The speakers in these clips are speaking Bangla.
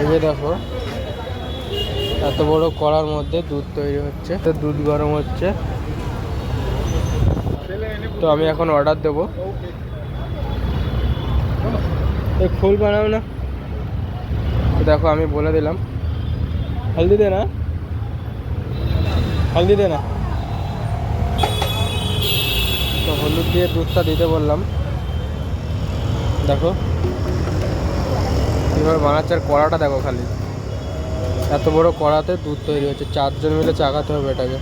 এই যে দেখো এত বড় কড়ার মধ্যে দুধ তৈরি হচ্ছে, তো দুধ গরম হচ্ছে। তো আমি এখন অর্ডার দেবো। ফুল বানাও না, দেখো আমি বলে দিলাম হলদি দে না, হলদি দে না। তো হলুদ দিয়ে দুধটা দিতে বললাম। দেখো কীভাবে বানাচ্ছে, আর কড়াটা দেখো খালি, এত বড় কড়াতে দুধ তৈরি হচ্ছে। 4 জন মিলে চাকাতে হবে এটাকে।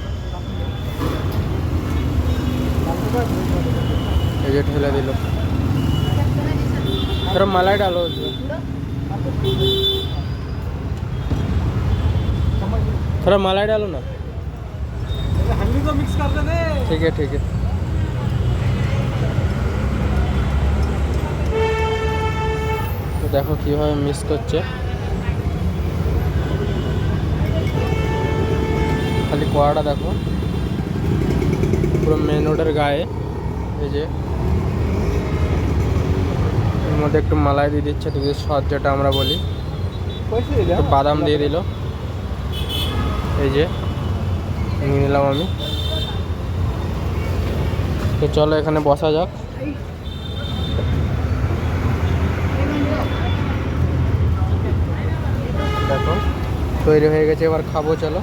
এই যে ঢেলে দিল। थोड़ा मलाई डालो उसमें, थोड़ा मलाई डालो ना। हल्दी को मिक्स कर दे। ठीक है ठीक है। तो देखो কিভাবে মিক্স করছে, খালি কড়াটা দেখো পুরো মেন রোডের গায়ে। এই যে এর মধ্যে একটু মালাই দিয়ে দিচ্ছে, দুধের স্বাদ যেটা আমরা বলি। বাদাম দিয়ে দিল। এই যে নিয়ে নিলাম আমি। তো চলো এখানে বসা যাক। দেখো তৈরি হয়ে গেছে, এবার খাবো চলো।